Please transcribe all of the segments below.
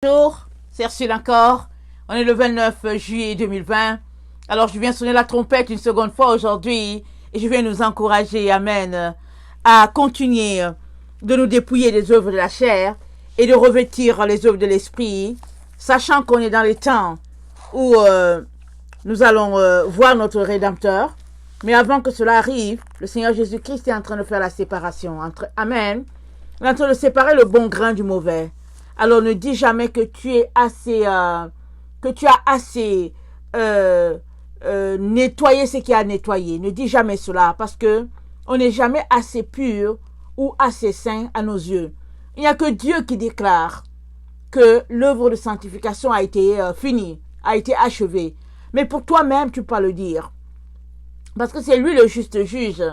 Bonjour, c'est Ursule encore. On est le 29 juillet 2020. Alors je viens sonner la trompette une seconde fois aujourd'hui et je viens nous encourager, amen, à continuer de nous dépouiller des œuvres de la chair et de revêtir les œuvres de l'esprit, sachant qu'on est dans les temps où nous allons voir notre Rédempteur. Mais avant que cela arrive, le Seigneur Jésus-Christ est en train de faire la séparation entre, amen, il est en train de séparer le bon grain du mauvais. Alors ne dis jamais que tu es assez, que tu as assez nettoyé ce qu'il y a à nettoyer. Ne dis jamais cela parce que on n'est jamais assez pur ou assez saint à nos yeux. Il n'y a que Dieu qui déclare que l'œuvre de sanctification a été finie, a été achevée. Mais pour toi-même, tu peux pas le dire. Parce que c'est lui le juste juge.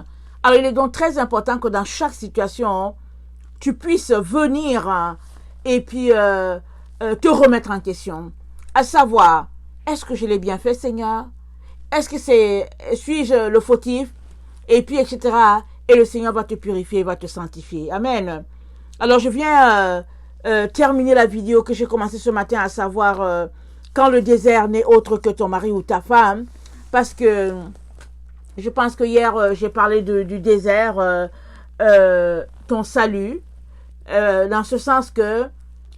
Alors il est donc très important que dans chaque situation, tu puisses venir et puis te remettre en question. À savoir, est-ce que je l'ai bien fait, Seigneur? Est-ce que suis-je le fautif? Et puis, etc. Et le Seigneur va te purifier, va te sanctifier. Amen. Alors, je viens terminer la vidéo que j'ai commencé ce matin, à savoir quand le désert n'est autre que ton mari ou ta femme. Parce que je pense que hier, j'ai parlé du désert, ton salut. Dans ce sens que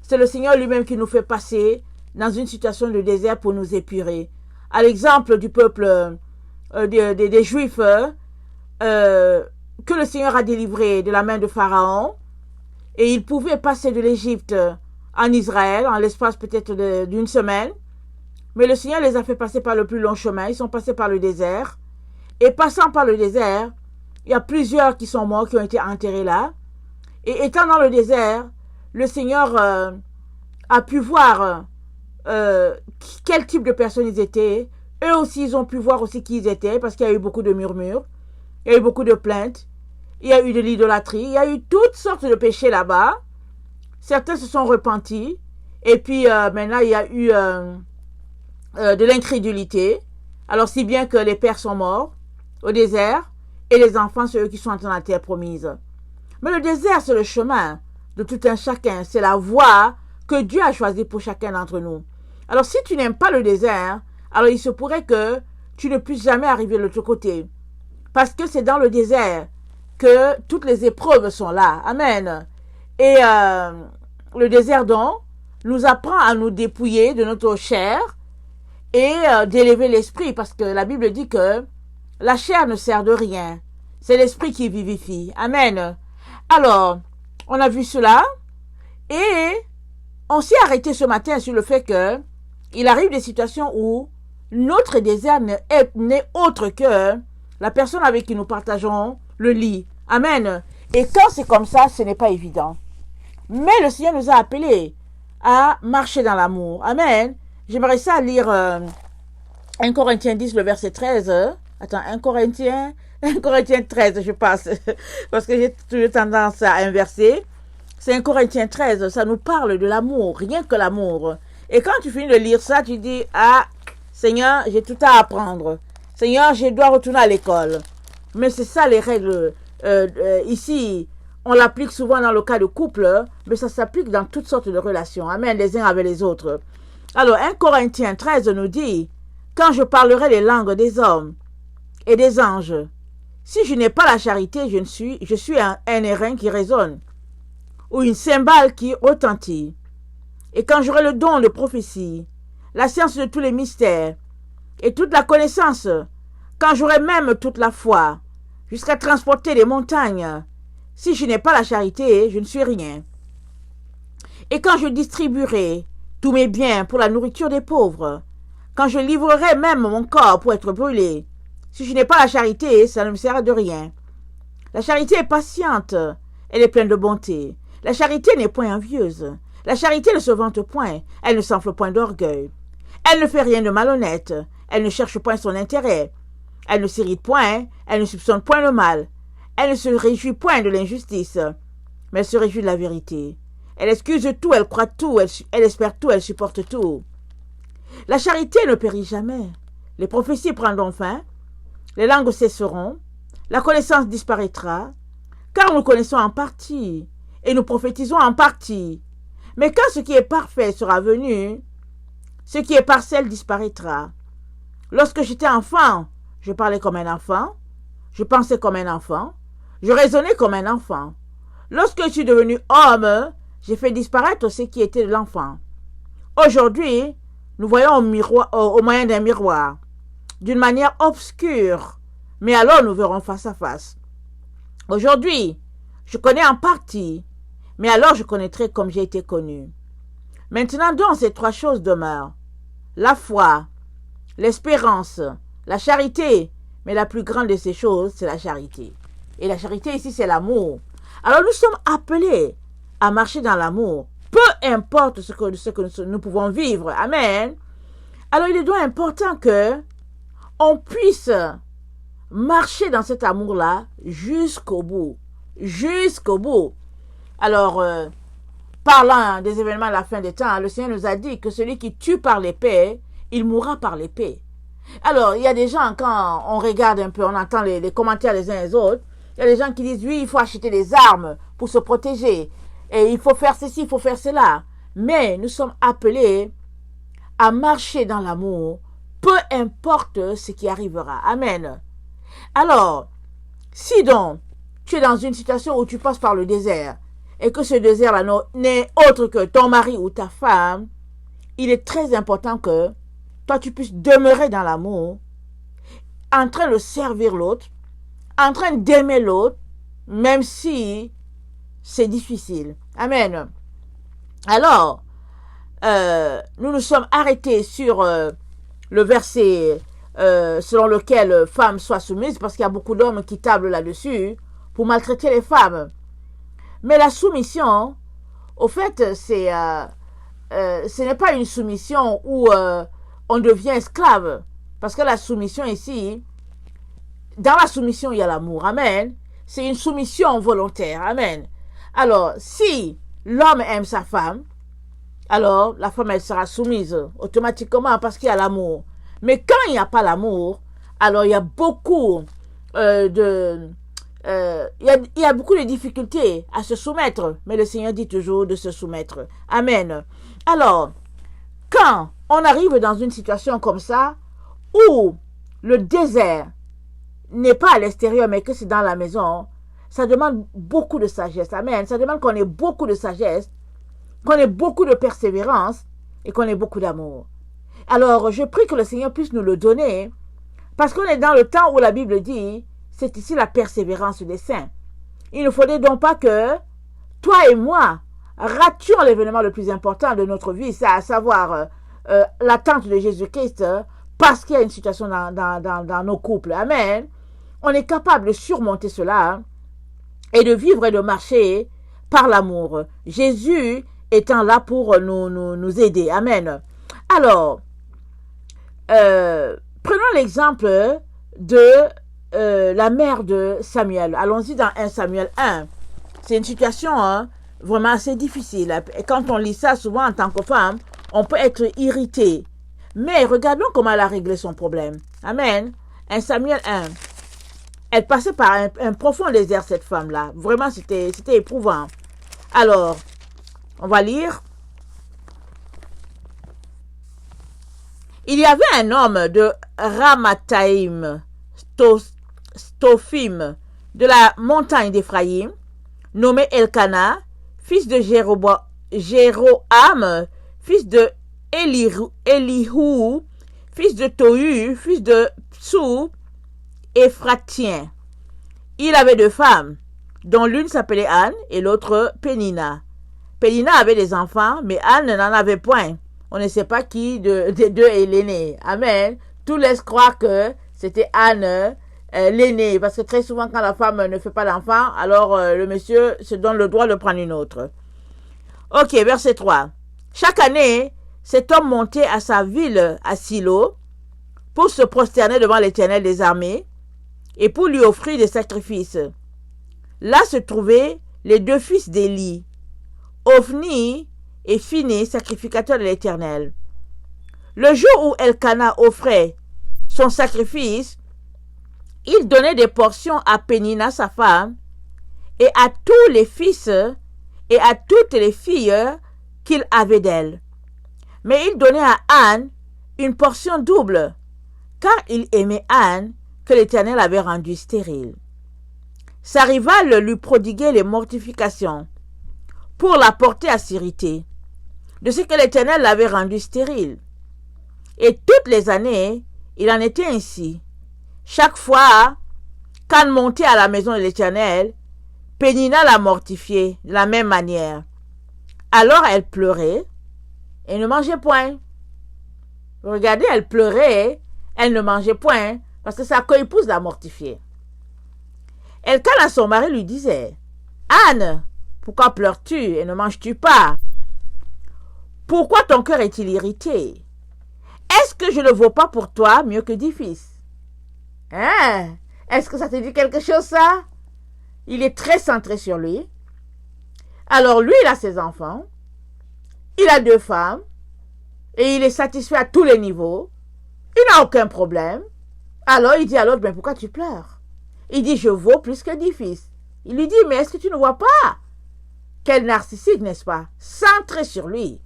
c'est le Seigneur lui-même qui nous fait passer dans une situation de désert pour nous épurer. À l'exemple du peuple des Juifs que le Seigneur a délivré de la main de Pharaon, et ils pouvaient passer de l'Égypte en Israël en l'espace peut-être d'une semaine, mais le Seigneur les a fait passer par le plus long chemin. Ils sont passés par le désert, et passant par le désert, il y a plusieurs qui sont morts, qui ont été enterrés là. Et étant dans le désert, le Seigneur a pu voir quel type de personnes ils étaient. Eux aussi, ils ont pu voir aussi qui ils étaient, parce qu'il y a eu beaucoup de murmures, il y a eu beaucoup de plaintes, il y a eu de l'idolâtrie, il y a eu toutes sortes de péchés là-bas. Certains se sont repentis, et puis maintenant, il y a eu de l'incrédulité. Alors, si bien que les pères sont morts au désert, et les enfants, c'est eux qui sont dans la terre promise. Mais le désert, c'est le chemin de tout un chacun. C'est la voie que Dieu a choisie pour chacun d'entre nous. Alors, si tu n'aimes pas le désert, alors il se pourrait que tu ne puisses jamais arriver de l'autre côté. Parce que c'est dans le désert que toutes les épreuves sont là. Amen. Et le désert, donc, nous apprend à nous dépouiller de notre chair et d'élever l'esprit. Parce que la Bible dit que la chair ne sert de rien. C'est l'esprit qui vivifie. Amen. Alors, on a vu cela et on s'est arrêté ce matin sur le fait que il arrive des situations où notre désert n'est autre que la personne avec qui nous partageons le lit. Amen. Et quand c'est comme ça, ce n'est pas évident. Mais le Seigneur nous a appelés à marcher dans l'amour. Amen. J'aimerais ça lire 1 Corinthiens 10, le verset 13. Attends, 1 Corinthiens 13, je passe, parce que j'ai toujours tendance à inverser. C'est 1 Corinthiens 13, ça nous parle de l'amour, rien que l'amour. Et quand tu finis de lire ça, tu dis, ah, Seigneur, j'ai tout à apprendre. Seigneur, je dois retourner à l'école. Mais c'est ça les règles. Ici, on l'applique souvent dans le cas de couple, mais ça s'applique dans toutes sortes de relations. Amen, les uns avec les autres. Alors, 1 Corinthiens 13 nous dit, quand je parlerai les langues des hommes et des anges, si je n'ai pas la charité, je suis un airain qui résonne, ou une cymbale qui retentit. Et quand j'aurai le don de prophétie, la science de tous les mystères, et toute la connaissance, quand j'aurai même toute la foi, jusqu'à transporter les montagnes, si je n'ai pas la charité, je ne suis rien. Et quand je distribuerai tous mes biens pour la nourriture des pauvres, quand je livrerai même mon corps pour être brûlé, si je n'ai pas la charité, ça ne me sert de rien. La charité est patiente, elle est pleine de bonté. La charité n'est point envieuse. La charité ne se vante point, elle ne s'enfle point d'orgueil. Elle ne fait rien de malhonnête, elle ne cherche point son intérêt. Elle ne s'irrite point, elle ne soupçonne point le mal. Elle ne se réjouit point de l'injustice, mais elle se réjouit de la vérité. Elle excuse tout, elle croit tout, elle espère tout, elle supporte tout. La charité ne périt jamais. Les prophéties prendront fin, les langues cesseront, la connaissance disparaîtra, car nous connaissons en partie, et nous prophétisons en partie. Mais quand ce qui est parfait sera venu, ce qui est partiel disparaîtra. Lorsque j'étais enfant, je parlais comme un enfant, je pensais comme un enfant, je raisonnais comme un enfant. Lorsque je suis devenu homme, j'ai fait disparaître ce qui était de l'enfant. Aujourd'hui, nous voyons au moyen d'un miroir, d'une manière obscure, mais alors nous verrons face à face. Aujourd'hui, je connais en partie, mais alors je connaîtrai comme j'ai été connu. Maintenant donc, ces trois choses demeurent. La foi, l'espérance, la charité, mais la plus grande de ces choses, c'est la charité. Et la charité ici, c'est l'amour. Alors nous sommes appelés à marcher dans l'amour, peu importe ce que nous pouvons vivre. Amen. Alors il est donc important que on puisse marcher dans cet amour-là jusqu'au bout. Jusqu'au bout. Alors, parlant des événements à la fin des temps, le Seigneur nous a dit que celui qui tue par l'épée, il mourra par l'épée. Alors, il y a des gens, quand on regarde un peu, on entend les commentaires les uns les autres, il y a des gens qui disent, oui, il faut acheter des armes pour se protéger, et il faut faire ceci, il faut faire cela. Mais nous sommes appelés à marcher dans l'amour, peu importe ce qui arrivera. Amen. Alors, si donc, tu es dans une situation où tu passes par le désert, et que ce désert-là n'est autre que ton mari ou ta femme, il est très important que toi, tu puisses demeurer dans l'amour, en train de servir l'autre, en train d'aimer l'autre, même si c'est difficile. Amen. Alors, nous nous sommes arrêtés sur le verset selon lequel femmes soient soumises, parce qu'il y a beaucoup d'hommes qui tablent là-dessus pour maltraiter les femmes. Mais la soumission, au fait, ce n'est pas une soumission où on devient esclave. Parce que la soumission ici, dans la soumission, il y a l'amour. Amen. C'est une soumission volontaire. Amen. Alors, si l'homme aime sa femme, alors la femme, elle sera soumise automatiquement parce qu'il y a l'amour. Mais quand il n'y a pas l'amour, alors il y a beaucoup il y a beaucoup de difficultés à se soumettre, mais le Seigneur dit toujours de se soumettre. Amen. Alors, quand on arrive dans une situation comme ça, où le désert n'est pas à l'extérieur, mais que c'est dans la maison, ça demande beaucoup de sagesse. Amen. Ça demande qu'on ait beaucoup de sagesse, qu'on ait beaucoup de persévérance et qu'on ait beaucoup d'amour. Alors, je prie que le Seigneur puisse nous le donner, parce qu'on est dans le temps où la Bible dit, c'est ici la persévérance des saints. Il ne faudrait donc pas que toi et moi rations l'événement le plus important de notre vie, c'est à savoir l'attente de Jésus-Christ, parce qu'il y a une situation dans nos couples. Amen. On est capable de surmonter cela et de vivre et de marcher par l'amour. Jésus étant là pour nous aider. Amen. Alors, prenons l'exemple de la mère de Samuel. Allons-y dans 1 Samuel 1. C'est une situation vraiment assez difficile. Et quand on lit ça, souvent en tant que femme, on peut être irrité. Mais regardons comment elle a réglé son problème. Amen. 1 Samuel 1. Elle passait par un profond désert, cette femme-là. Vraiment, c'était éprouvant. Alors, on va lire. Il y avait un homme de Ramathaïm, Stophim, de la montagne d'Éphraïm, nommé Elkana, fils de Jéroham, fils de Elihu, fils de Tohu, fils de Psou, Éphratien. Il avait deux femmes, dont l'une s'appelait Anne et l'autre Pénina. Pénina avait des enfants, mais Anne n'en avait point. On ne sait pas qui des deux est l'aîné. Amen. Tout laisse croire que c'était Anne, l'aînée, parce que très souvent quand la femme ne fait pas d'enfant, alors le monsieur se donne le droit de prendre une autre. Ok, verset 3. Chaque année, cet homme montait à sa ville à Silo pour se prosterner devant l'Éternel des armées et pour lui offrir des sacrifices. Là se trouvaient les deux fils d'Élie, Ophni et Phinée, sacrificateurs de l'Éternel. Le jour où Elkana offrait son sacrifice, il donnait des portions à Pénina, sa femme, et à tous les fils et à toutes les filles qu'il avait d'elle. Mais il donnait à Anne une portion double, car il aimait Anne que l'Éternel avait rendue stérile. Sa rivale lui prodiguait les mortifications pour la porter à s'irriter de ce que l'Éternel l'avait rendue stérile. Et toutes les années, il en était ainsi. Chaque fois qu'Anne montait à la maison de l'Éternel, Pénina la mortifiait de la même manière. Alors elle pleurait et ne mangeait point. Regardez, elle pleurait, elle ne mangeait point, parce que sa coépouse la mortifiait. Elkana, son mari, lui disait, « Anne, pourquoi pleures-tu et ne manges-tu pas? Pourquoi ton cœur est-il irrité? Est-ce que je ne vaux pas pour toi mieux que 10 fils? » Hein? Est-ce que ça te dit quelque chose, ça? Il est très centré sur lui. Alors lui, il a ses enfants, il a 2 femmes, et il est satisfait à tous les niveaux. Il n'a aucun problème. Alors il dit à l'autre, « Mais pourquoi tu pleures? » Il dit, « Je vaux plus que 10 fils. » Il lui dit, « Mais est-ce que tu ne vois pas? » Quel narcissique, n'est-ce pas? Centré sur lui.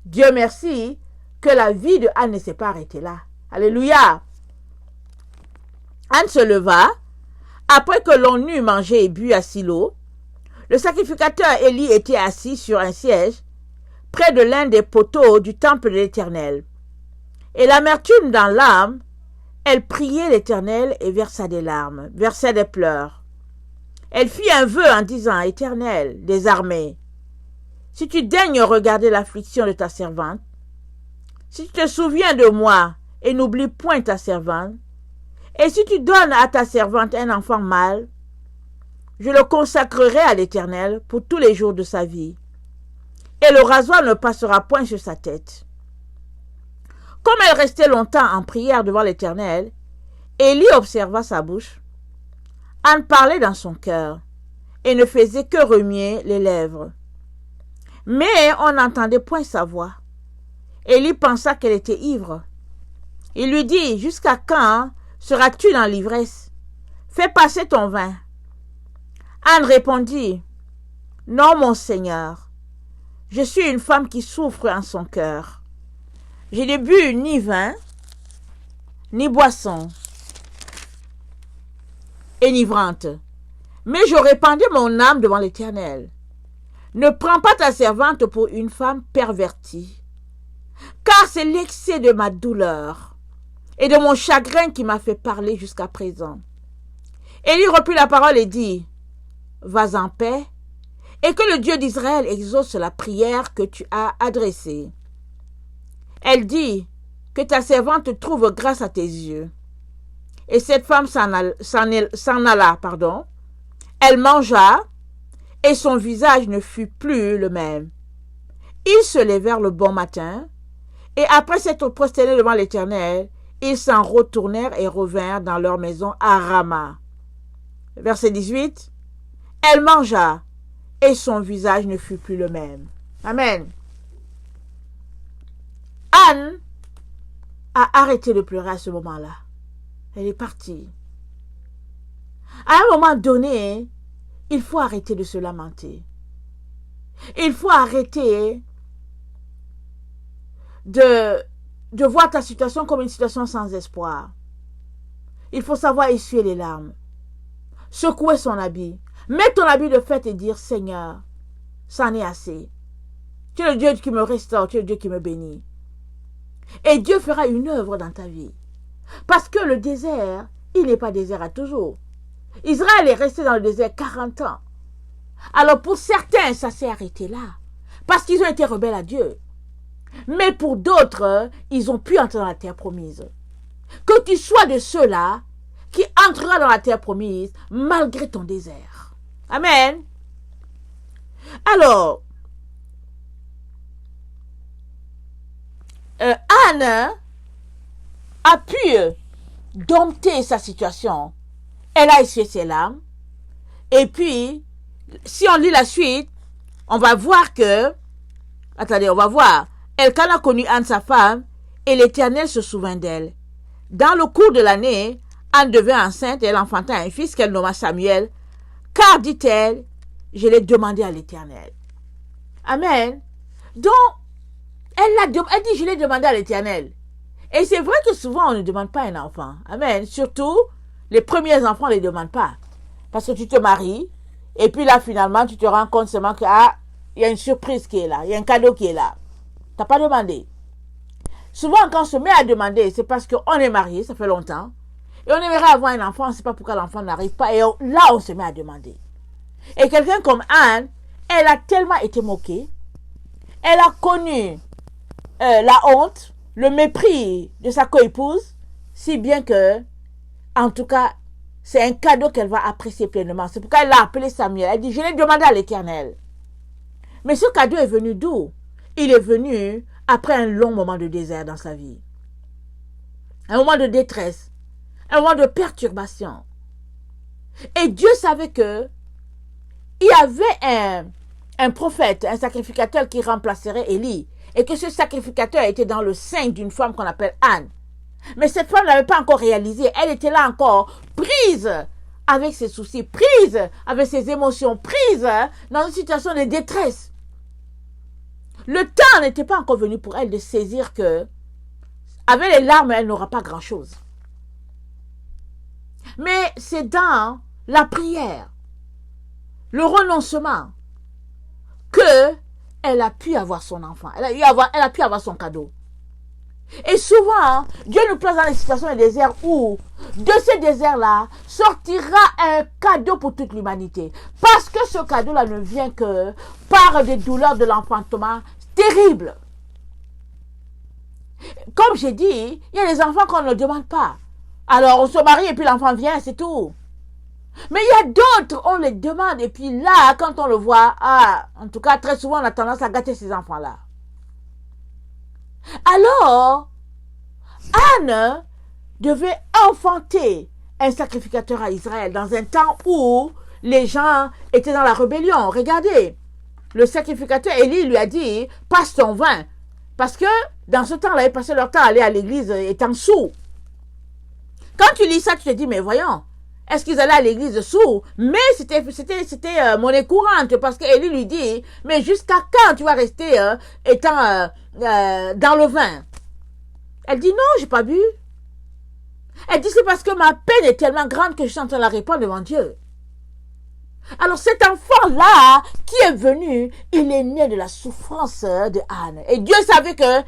Dieu merci que la vie de Anne ne s'est pas arrêtée là. Alléluia. Anne se leva, après que l'on eut mangé et bu à Silo. Le sacrificateur Élie était assis sur un siège, près de l'un des poteaux du temple de l'Éternel. Et l'amertume dans l'âme, elle priait l'Éternel et versa des larmes, versa des pleurs. Elle fit un vœu en disant, « Éternel des armées, si tu daignes regarder l'affliction de ta servante, si tu te souviens de moi et n'oublies point ta servante, et si tu donnes à ta servante un enfant mâle, je le consacrerai à l'Éternel pour tous les jours de sa vie, et le rasoir ne passera point sur sa tête. » Comme elle restait longtemps en prière devant l'Éternel, Élie observa sa bouche. Anne parlait dans son cœur et ne faisait que remuer les lèvres. Mais on n'entendait point sa voix. Élie pensa qu'elle était ivre. Il lui dit, « Jusqu'à quand seras-tu dans l'ivresse? Fais passer ton vin. » Anne répondit, « Non, mon Seigneur, je suis une femme qui souffre en son cœur. Je n'ai bu ni vin, ni boisson enivrante, mais je répandais mon âme devant l'Éternel. Ne prends pas ta servante pour une femme pervertie, car c'est l'excès de ma douleur et de mon chagrin qui m'a fait parler jusqu'à présent. » Élie reprit la parole et dit, « Vas en paix, et que le Dieu d'Israël exauce la prière que tu as adressée. » Elle dit, « Que ta servante trouve grâce à tes yeux. » Et cette femme s'en alla. Elle mangea, et son visage ne fut plus le même. Ils se levèrent le bon matin, et après s'être prosternés devant l'Éternel, ils s'en retournèrent et revinrent dans leur maison à Rama. Verset 18. Elle mangea, et son visage ne fut plus le même. Amen. Anne a arrêté de pleurer à ce moment-là. Elle est partie. À un moment donné, il faut arrêter de se lamenter. Il faut arrêter de voir ta situation comme une situation sans espoir. Il faut savoir essuyer les larmes, secouer son habit, mettre ton habit de fête et dire, « Seigneur, c'en est assez. Tu es le Dieu qui me restaure, tu es le Dieu qui me bénit. » Et Dieu fera une œuvre dans ta vie. Parce que le désert, il n'est pas désert à toujours. Israël est resté dans le désert 40 ans. Alors pour certains, ça s'est arrêté là. Parce qu'ils ont été rebelles à Dieu. Mais pour d'autres, ils ont pu entrer dans la terre promise. Que tu sois de ceux-là qui entrera dans la terre promise malgré ton désert. Amen. Alors, Anne a pu dompter sa situation. Elle a essuyé ses larmes. Et puis, si on lit la suite, on va voir que, attendez, on va voir, Elkana connut Anne sa femme, et l'Éternel se souvint d'elle. Dans le cours de l'année, Anne devint enceinte et elle enfanta un fils qu'elle nomma Samuel, car, dit-elle, je l'ai demandé à l'Éternel. Amen. Donc, elle dit, je l'ai demandé à l'Éternel. Et c'est vrai que souvent, on ne demande pas un enfant. Amen. Surtout, les premiers enfants, on ne les demande pas. Parce que tu te maries, et puis là, finalement, tu te rends compte seulement que, il y a une surprise qui est là, il y a un cadeau qui est là. Tu n'as pas demandé. Souvent, quand on se met à demander, c'est parce qu'on est marié, ça fait longtemps, et on aimerait avoir un enfant, on ne sait pas pourquoi l'enfant n'arrive pas, et là, on se met à demander. Et quelqu'un comme Anne, elle a tellement été moquée, elle a connu la honte, le mépris de sa coépouse, si bien que, en tout cas, c'est un cadeau qu'elle va apprécier pleinement. C'est pourquoi elle l'a appelé Samuel. Elle dit, je l'ai demandé à l'Éternel. Mais ce cadeau est venu d'où? Il est venu après un long moment de désert dans sa vie. Un moment de détresse. Un moment de perturbation. Et Dieu savait que il y avait un prophète, un sacrificateur qui remplacerait Élie. Et que ce sacrificateur était dans le sein d'une femme qu'on appelle Anne. Mais cette femme n'avait pas encore réalisé. Elle était là encore, prise avec ses soucis, prise avec ses émotions, prise dans une situation de détresse. Le temps n'était pas encore venu pour elle de saisir que, avec les larmes, elle n'aura pas grand-chose. Mais c'est dans la prière, le renoncement, que elle a pu avoir son enfant. Elle a pu avoir son cadeau. Et souvent, Dieu nous place dans les situations de désert où, de ces déserts-là, sortira un cadeau pour toute l'humanité. Parce que ce cadeau-là ne vient que par des douleurs de l'enfantement terribles. Comme j'ai dit, il y a des enfants qu'on ne demande pas. Alors, on se marie et puis l'enfant vient, c'est tout. Mais il y a d'autres, on les demande et puis là, quand on le voit, en tout cas, très souvent, on a tendance à gâter ces enfants-là. Alors, Anne devait enfanter un sacrificateur à Israël dans un temps où les gens étaient dans la rébellion. Regardez, le sacrificateur Élie lui a dit, passe ton vin. Parce que dans ce temps-là, ils passaient leur temps à aller à l'église étant sourds. Quand tu lis ça, tu te dis, mais voyons, est-ce qu'ils allaient à l'église sourds? Mais c'était monnaie courante parce qu'Élie lui dit, mais jusqu'à quand tu vas rester étant dans le vin? Elle dit, non, j'ai pas bu. Elle dit, c'est parce que ma peine est tellement grande que je suis en train de la répandre devant Dieu. Alors cet enfant-là qui est venu, il est né de la souffrance de Anne. Et Dieu savait que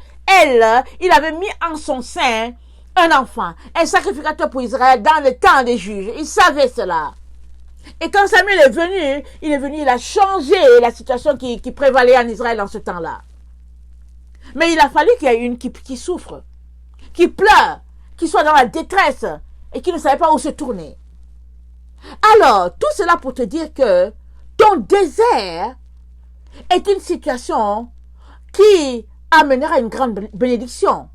il avait mis en son sein un enfant, un sacrificateur pour Israël dans le temps des juges. Il savait cela. Et quand Samuel est venu, il a changé la situation qui prévalait en Israël dans ce temps-là. Mais il a fallu qu'il y ait une qui souffre, qui pleure, qui soit dans la détresse et qui ne savait pas où se tourner. Alors, tout cela pour te dire que ton désert est une situation qui amènera une grande bénédiction.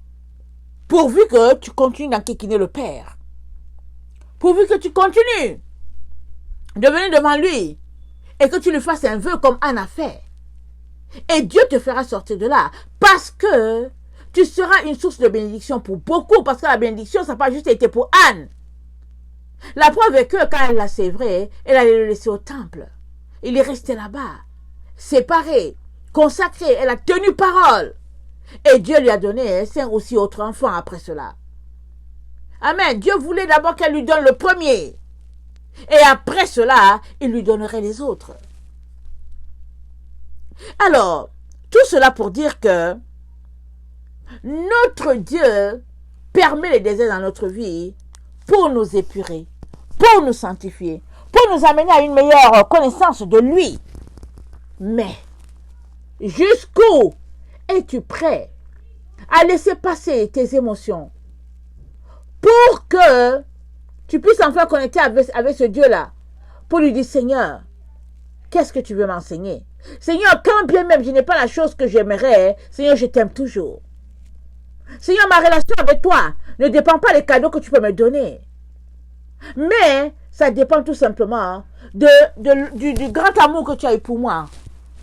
Pourvu que tu continues d'enquiquiner le Père. Pourvu que tu continues de venir devant lui et que tu lui fasses un vœu comme Anne a fait. Et Dieu te fera sortir de là parce que tu seras une source de bénédiction pour beaucoup. Parce que la bénédiction, ça n'a pas juste été pour Anne. La preuve est que quand elle l'a sévré, elle allait le laisser au temple. Il est resté là-bas, séparé, consacré. Elle a tenu parole. Et Dieu lui a donné 5 ou 6 autres enfants après cela. Amen. Dieu voulait d'abord qu'elle lui donne le premier. Et après cela, il lui donnerait les autres. Alors, tout cela pour dire que notre Dieu permet les déserts dans notre vie pour nous épurer, pour nous sanctifier, pour nous amener à une meilleure connaissance de lui. Mais, jusqu'où es-tu prêt à laisser passer tes émotions pour que tu puisses enfin connecter avec ce Dieu-là, pour lui dire, Seigneur, qu'est-ce que tu veux m'enseigner? Seigneur, quand bien même je n'ai pas la chose que j'aimerais, Seigneur, je t'aime toujours. Seigneur, ma relation avec toi ne dépend pas des cadeaux que tu peux me donner. Mais ça dépend tout simplement du grand amour que tu as eu pour moi.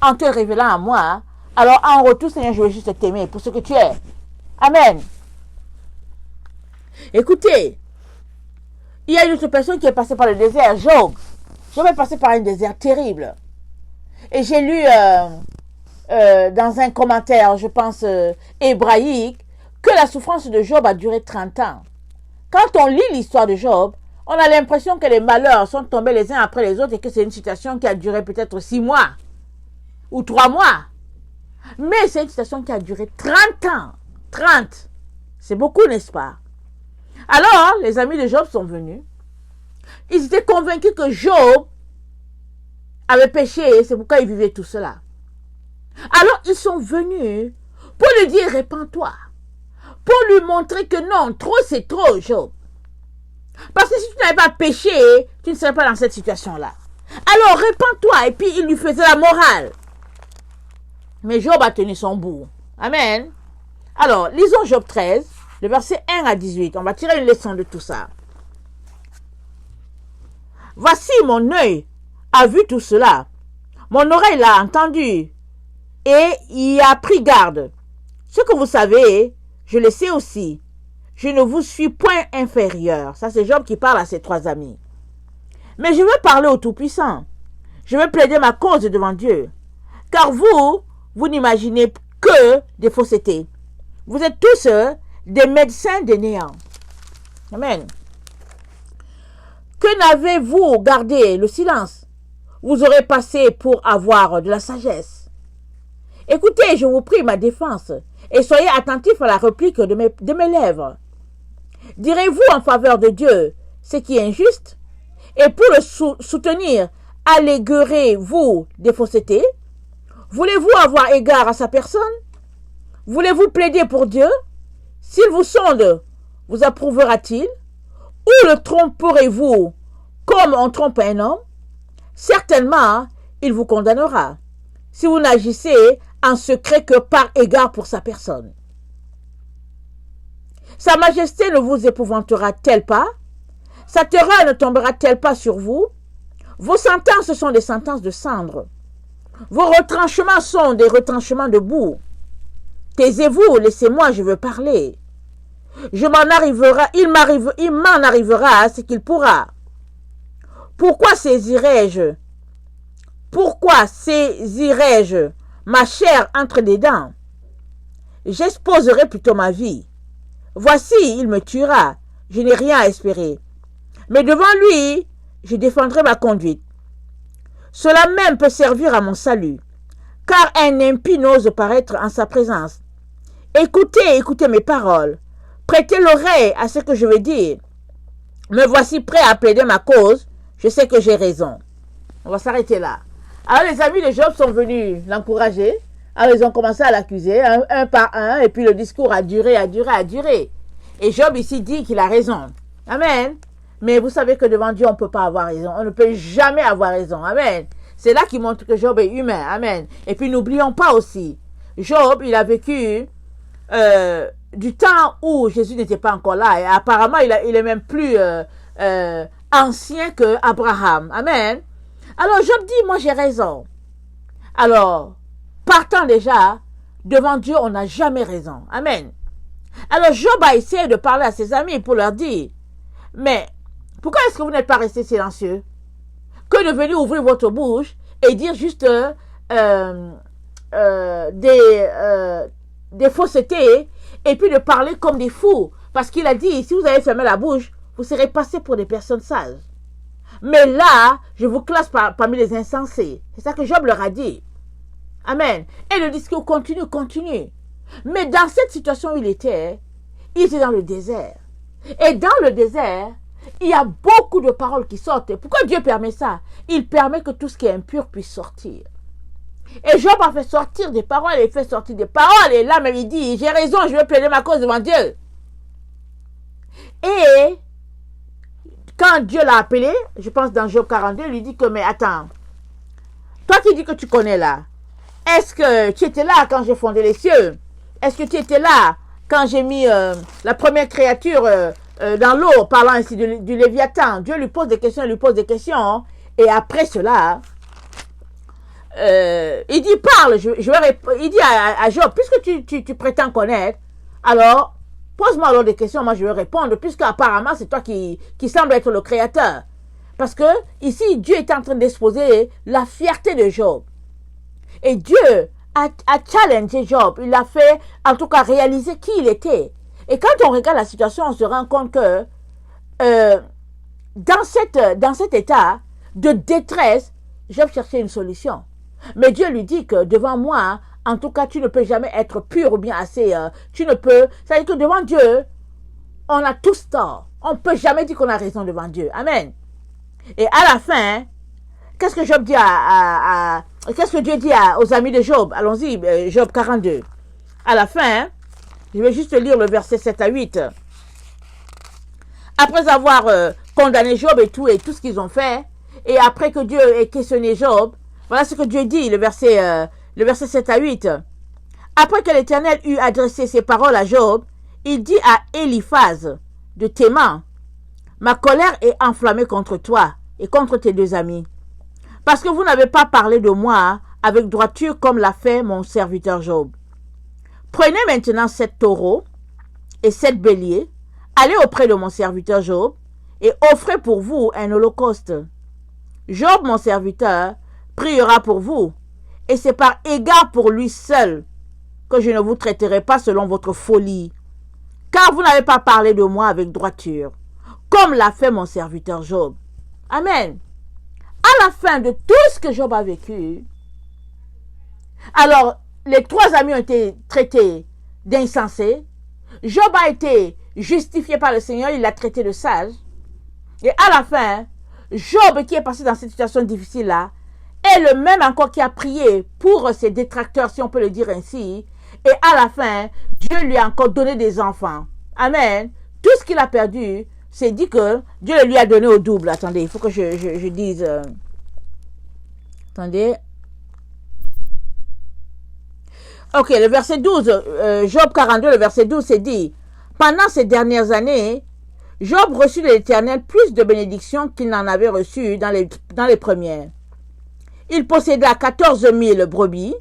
En te révélant à moi, alors en retour, Seigneur, je veux juste t'aimer pour ce que tu es. Amen. Écoutez, il y a une autre personne qui est passée par le désert, Job. Job est passé par un désert terrible. Et j'ai lu dans un commentaire, je pense, hébraïque, que la souffrance de Job a duré 30 ans. Quand on lit l'histoire de Job, on a l'impression que les malheurs sont tombés les uns après les autres et que c'est une situation qui a duré peut-être 6 mois ou 3 mois. Mais c'est une situation qui a duré 30 ans. 30. C'est beaucoup, n'est-ce pas? Alors, les amis de Job sont venus. Ils étaient convaincus que Job avait péché et c'est pourquoi il vivait tout cela. Alors, ils sont venus pour lui dire, répands-toi. Pour lui montrer que non, trop c'est trop, Job. Parce que si tu n'avais pas péché, tu ne serais pas dans cette situation-là. Alors, répands-toi. Et puis, il lui faisait la morale. Mais Job a tenu son bout. Amen. Alors, lisons Job 13, le verset 1 à 18. On va tirer une leçon de tout ça. Voici mon œil a vu tout cela. Mon oreille l'a entendu et y a pris garde. Ce que vous savez, je le sais aussi. Je ne vous suis point inférieur. Ça, c'est Job qui parle à ses 3 amis. Mais je veux parler au Tout-Puissant. Je veux plaider ma cause devant Dieu. Car vous n'imaginez que des faussetés. Vous êtes tous des médecins des néants. Amen. Que n'avez-vous gardé le silence? Vous aurez passé pour avoir de la sagesse. Écoutez, je vous prie ma défense, et soyez attentifs à la réplique de mes lèvres. Direz-vous en faveur de Dieu ce qui est injuste? Et pour le soutenir, alléguerez-vous des faussetés? Voulez-vous avoir égard à sa personne? Voulez-vous plaider pour Dieu? S'il vous sonde, vous approuvera-t-il? Ou le tromperez-vous comme on trompe un homme? Certainement, il vous condamnera, si vous n'agissez en secret que par égard pour sa personne. Sa majesté ne vous épouvantera-t-elle pas? Sa terreur ne tombera-t-elle pas sur vous? Vos sentences sont des sentences de cendre. Vos retranchements sont des retranchements de boue. Taisez-vous, laissez-moi, je veux parler. Il m'en arrivera ce qu'il pourra. Pourquoi saisirais-je ma chair entre les dents? J'exposerai plutôt ma vie. Voici, il me tuera. Je n'ai rien à espérer. Mais devant lui, je défendrai ma conduite. Cela même peut servir à mon salut, car un impie n'ose paraître en sa présence. Écoutez mes paroles. Prêtez l'oreille à ce que je vais dire. Me voici prêt à plaider ma cause. Je sais que j'ai raison. On va s'arrêter là. Alors les amis de Job sont venus l'encourager. Alors ils ont commencé à l'accuser, un par un, et puis le discours a duré. Et Job ici dit qu'il a raison. Amen. Mais vous savez que devant Dieu, on ne peut pas avoir raison. On ne peut jamais avoir raison. Amen. C'est là qu'il montre que Job est humain. Amen. Et puis n'oublions pas aussi, Job, il a vécu du temps où Jésus n'était pas encore là. Et apparemment, il est même plus ancien que Abraham. Amen. Alors Job dit, moi j'ai raison. Alors, partant déjà, devant Dieu, on n'a jamais raison. Amen. Alors Job a essayé de parler à ses amis pour leur dire, mais pourquoi est-ce que vous n'êtes pas restés silencieux? Que de venir ouvrir votre bouche et dire juste des faussetés et puis de parler comme des fous. Parce qu'il a dit, si vous avez fermé la bouche, vous serez passés pour des personnes sages. Mais là, je vous classe parmi les insensés. C'est ça que Job leur a dit. Amen. Et le discours continue. Mais dans cette situation où il était dans le désert. Et dans le désert, il y a beaucoup de paroles qui sortent. Pourquoi Dieu permet ça? Il permet que tout ce qui est impur puisse sortir. Et Job a fait sortir des paroles, il fait sortir des paroles. Et là même il dit, j'ai raison, je vais plaider ma cause devant Dieu. Et quand Dieu l'a appelé, je pense dans Job 42, il lui dit que, mais attends, toi qui dis que tu connais là, est-ce que tu étais là quand j'ai fondé les cieux? Est-ce que tu étais là quand j'ai mis la première créature dans l'eau, parlant ainsi du Léviathan? Dieu lui pose des questions, et après cela, il dit, parle, il dit à Job, puisque tu prétends connaître, alors, pose-moi alors des questions, moi je vais répondre, puisque apparemment c'est toi qui semble être le créateur. Parce que ici, Dieu est en train d'exposer la fierté de Job. Et Dieu a challengé Job. Il l'a fait, en tout cas, réaliser qui il était. Et quand on regarde la situation, on se rend compte que dans cet état de détresse, Job cherchait une solution. Mais Dieu lui dit que devant moi, en tout cas, tu ne peux jamais être pur ou bien assez. Tu ne peux. Ça veut dire que devant Dieu, on a tous tort. On ne peut jamais dire qu'on a raison devant Dieu. Amen. Et à la fin, qu'est-ce que Job dit qu'est-ce que Dieu dit aux amis de Job? Allons-y, Job 42. À la fin, je vais juste lire le verset 7 à 8. Après avoir condamné Job et tout ce qu'ils ont fait, et après que Dieu ait questionné Job, voilà ce que Dieu dit, le verset 7 à 8. Après que l'Éternel eut adressé ses paroles à Job, il dit à Eliphaz de Théman, ma colère est enflammée contre toi et contre tes deux amis, parce que vous n'avez pas parlé de moi avec droiture comme l'a fait mon serviteur Job. Prenez maintenant 7 taureaux et 7 béliers, allez auprès de mon serviteur Job et offrez pour vous un holocauste. Job, mon serviteur, priera pour vous, et c'est par égard pour lui seul que je ne vous traiterai pas selon votre folie, car vous n'avez pas parlé de moi avec droiture, comme l'a fait mon serviteur Job. Amen. À la fin de tout ce que Job a vécu, alors les 3 amis ont été traités d'insensés, Job a été justifié par le Seigneur, il l'a traité de sage, et à la fin, Job qui est passé dans cette situation difficile-là, est le même encore qui a prié pour ses détracteurs, si on peut le dire ainsi, et à la fin, Dieu lui a encore donné des enfants. Amen. Tout ce qu'il a perdu, c'est dit que Dieu le lui a donné au double. Attendez, il faut que je dise... Attendez. Ok, le verset 12, Job 42, le verset 12, c'est dit, pendant ces dernières années, Job reçut de l'Éternel plus de bénédictions qu'il n'en avait reçu dans les premières. Il posséda 14 000 brebis,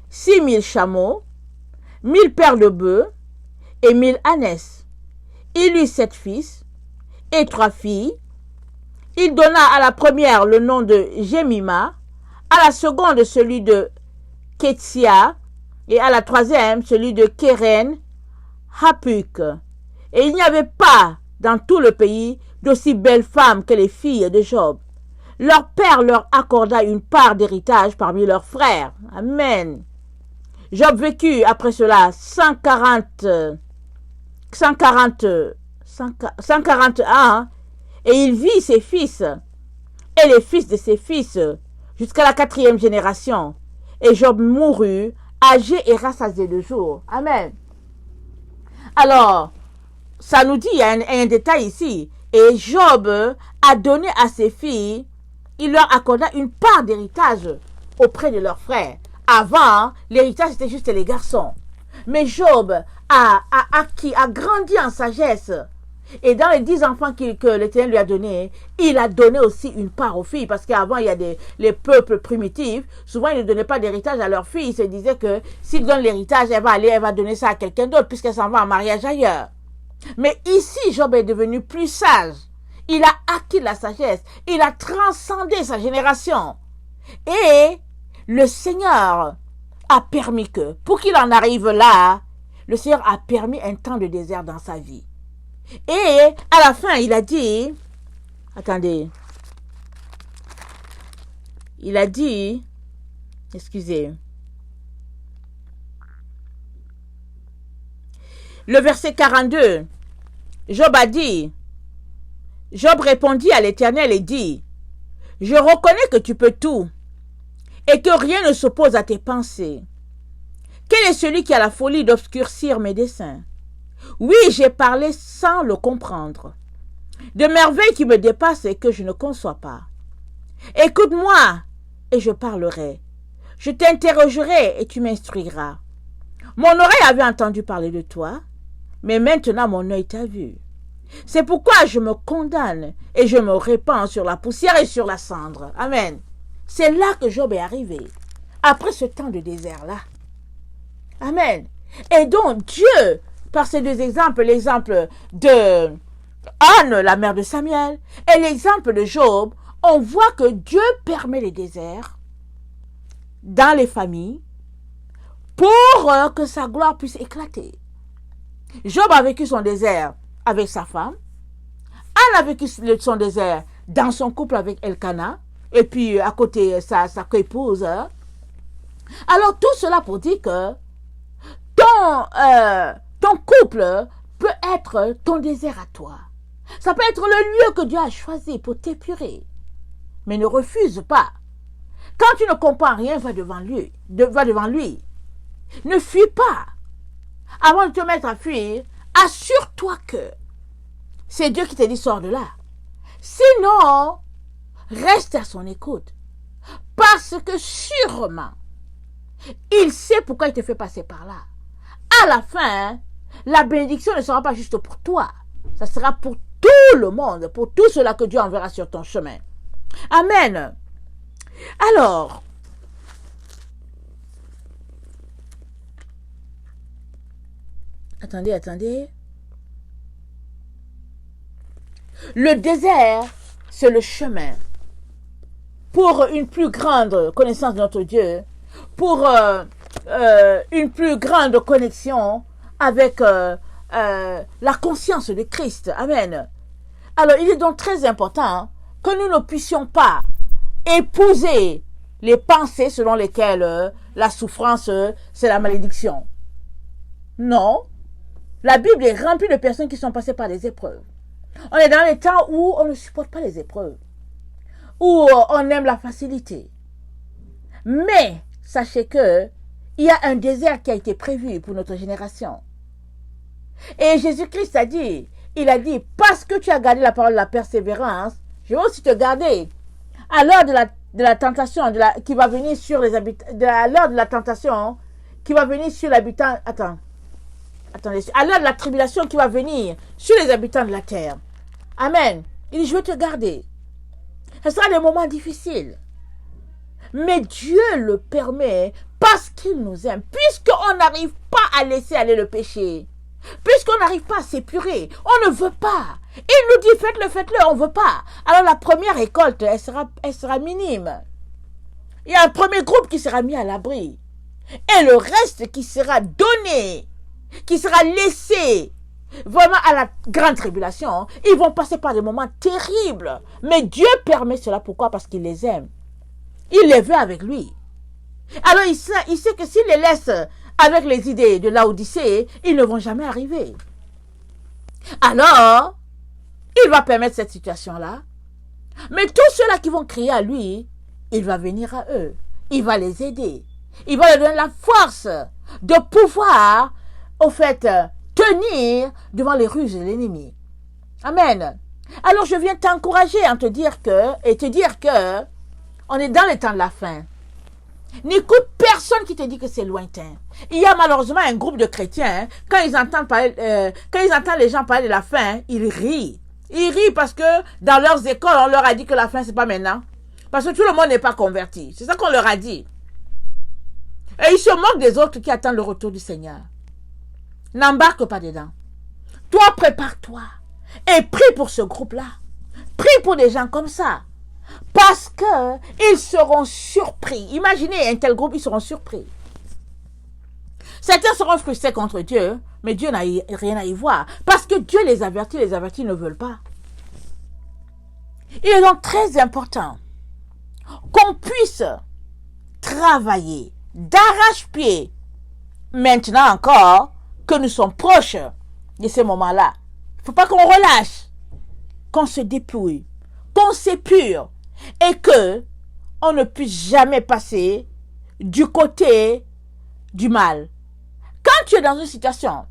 6 000 chameaux, 1000 paires de bœufs et 1000 ânesses. Il eut 7 fils et 3 filles. Il donna à la première le nom de Jemima, à la seconde celui de Ketsia et à la troisième celui de Keren Hapuk. Et il n'y avait pas dans tout le pays d'aussi belles femmes que les filles de Job. Leur père leur accorda une part d'héritage parmi leurs frères. Amen. Job vécut après cela 141 et il vit ses fils et les fils de ses fils jusqu'à la 4e génération. Et Job mourut âgé et rassasié de jours. Amen. Alors, ça nous dit, il y a un détail ici. Et Job a donné à ses filles, il leur accorda une part d'héritage auprès de leurs frères. Avant, l'héritage c'était juste les garçons. Mais Job a grandi en sagesse. Et dans les 10 enfants que l'Éternel lui a donnés, il a donné aussi une part aux filles. Parce qu'avant, il y a les peuples primitifs. Souvent, ils ne donnaient pas d'héritage à leurs filles. Ils se disaient que s'ils donnent l'héritage, elle va donner ça à quelqu'un d'autre puisqu'elle s'en va en mariage ailleurs. Mais ici, Job est devenu plus sage. Il a acquis la sagesse. Il a transcendé sa génération. Et le Seigneur a permis que, pour qu'il en arrive là, le Seigneur a permis un temps de désert dans sa vie. Et à la fin, il a dit, attendez, il a dit, excusez, le verset 42, Job a dit, Job répondit à l'Éternel et dit, je reconnais que tu peux tout et que rien ne s'oppose à tes pensées. Quel est celui qui a la folie d'obscurcir mes desseins? Oui, j'ai parlé sans le comprendre. De merveilles qui me dépassent et que je ne conçois pas. Écoute-moi et je parlerai. Je t'interrogerai et tu m'instruiras. Mon oreille avait entendu parler de toi, mais maintenant mon œil t'a vu. C'est pourquoi je me condamne et je me répands sur la poussière et sur la cendre. Amen. C'est là que Job est arrivé, après ce temps de désert-là. Amen. Et donc Dieu, par ces deux exemples, l'exemple de Anne, la mère de Samuel, et l'exemple de Job, on voit que Dieu permet les déserts dans les familles pour que sa gloire puisse éclater. Job a vécu son désert avec sa femme. Anne a vécu son désert dans son couple avec Elkanah. Et puis à côté sa co-épouse. Alors tout cela pour dire que ton couple peut être ton désert à toi. Ça peut être le lieu que Dieu a choisi pour t'épurer. Mais ne refuse pas. Quand tu ne comprends rien, va devant lui. Ne fuis pas. Avant de te mettre à fuir, assure-toi que c'est Dieu qui te dit sors de là. Sinon, reste à son écoute. Parce que sûrement, il sait pourquoi il te fait passer par là. À la fin, la bénédiction ne sera pas juste pour toi. Ça sera pour tout le monde, pour tout cela que Dieu enverra sur ton chemin. Amen. Alors, attendez. Le désert, c'est le chemin pour une plus grande connaissance de notre Dieu, pour une plus grande connexion avec la conscience de Christ. Amen. Alors, il est donc très important que nous ne puissions pas épouser les pensées selon lesquelles la souffrance, c'est la malédiction. Non. La Bible est remplie de personnes qui sont passées par des épreuves. On est dans les temps où on ne supporte pas les épreuves, où on aime la facilité. Mais, sachez que il y a un désert qui a été prévu pour notre génération. Et Jésus-Christ a dit, il a dit, parce que tu as gardé la parole de la persévérance, je vais aussi te garder. À l'heure de la tentation qui va venir sur les habitants, à l'heure de la tentation qui va venir sur l'habitant, attendez, à l'heure de la tribulation qui va venir sur les habitants de la terre. Amen. Il dit, je vais te garder. Ce sera des moments difficiles. Mais Dieu le permet parce qu'il nous aime. Puisqu'on n'arrive pas à laisser aller le péché. Puisqu'on n'arrive pas à s'épurer. On ne veut pas. Il nous dit, faites-le, on ne veut pas. Alors la première récolte, elle sera minime. Il y a un premier groupe qui sera mis à l'abri. Et le reste qui sera donné, qui sera laissé vraiment à la grande tribulation, ils vont passer par des moments terribles. Mais Dieu permet cela. Pourquoi? Parce qu'il les aime. Il les veut avec lui. Alors il sait que s'il les laisse avec les idées de Laodicée, ils ne vont jamais arriver. Alors, il va permettre cette situation-là. Mais tous ceux-là qui vont crier à lui, il va venir à eux. Il va les aider. Il va leur donner la force de pouvoir, au fait, tenir devant les ruses de l'ennemi. Amen. Alors je viens t'encourager et te dire que on est dans les temps de la fin. N'écoute personne qui te dit que c'est lointain. Il y a malheureusement un groupe de chrétiens, quand ils entendent les gens parler de la fin, ils rient. Ils rient parce que dans leurs écoles, on leur a dit que la fin, c'est pas maintenant. Parce que tout le monde n'est pas converti. C'est ça qu'on leur a dit. Et ils se moquent des autres qui attendent le retour du Seigneur. N'embarque pas dedans. Toi, prépare-toi. Et prie pour ce groupe-là. Prie pour des gens comme ça. Parce que ils seront surpris. Imaginez un tel groupe, ils seront surpris. Certains seront frustrés contre Dieu, mais Dieu n'a rien à y voir. Parce que Dieu les avertit ne veulent pas. Il est donc très important qu'on puisse travailler d'arrache-pied. Maintenant encore que nous sommes proches de ces moments-là. Il ne faut pas qu'on relâche, qu'on se dépouille, qu'on s'épure et que on ne puisse jamais passer du côté du mal. Quand tu es dans une situation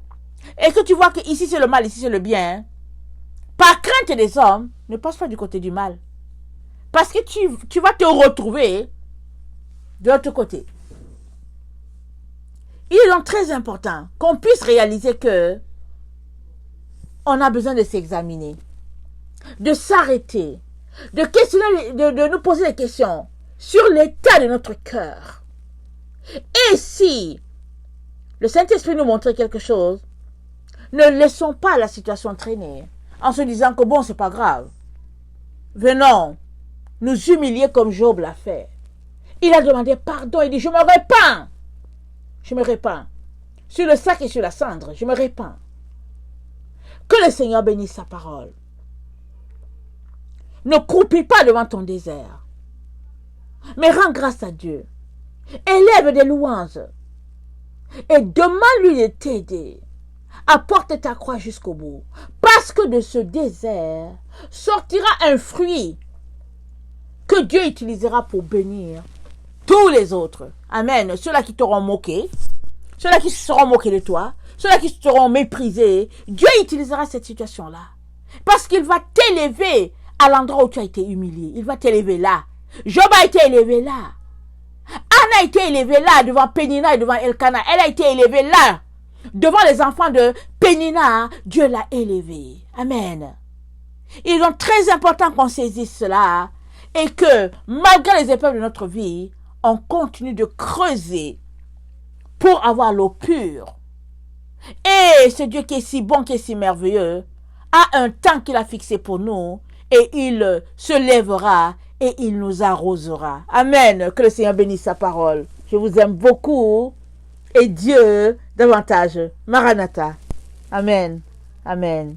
et que tu vois que ici c'est le mal, ici c'est le bien, par crainte des hommes, ne passe pas du côté du mal. Parce que tu vas te retrouver de l'autre côté. Il est donc très important qu'on puisse réaliser que on a besoin de s'examiner, de s'arrêter, de questionner, de nous poser des questions sur l'état de notre cœur. Et si le Saint-Esprit nous montre quelque chose, ne laissons pas la situation traîner en se disant que bon, c'est pas grave. Venons nous humilier comme Job l'a fait. Il a demandé pardon, il dit je me repens. Je me répands. Sur le sac et sur la cendre, je me répands. Que le Seigneur bénisse sa parole. Ne croupis pas devant ton désert, mais rends grâce à Dieu. Élève des louanges et demande-lui de t'aider. Apporte ta croix jusqu'au bout, parce que de ce désert sortira un fruit que Dieu utilisera pour bénir tous les autres. Amen. Ceux-là qui t'auront moqué, ceux-là qui se seront moqués de toi, ceux-là qui seront méprisés, Dieu utilisera cette situation-là. Parce qu'il va t'élever à l'endroit où tu as été humilié. Il va t'élever là. Job a été élevé là. Anne a été élevée là devant Pénina et devant Elkana. Elle a été élevée là. Devant les enfants de Pénina, Dieu l'a élevée. Amen. Il est donc très important qu'on saisisse cela et que malgré les épreuves de notre vie, on continue de creuser pour avoir l'eau pure. Et ce Dieu qui est si bon, qui est si merveilleux, a un temps qu'il a fixé pour nous et il se lèvera et il nous arrosera. Amen. Que le Seigneur bénisse sa parole. Je vous aime beaucoup et Dieu davantage. Maranatha. Amen. Amen.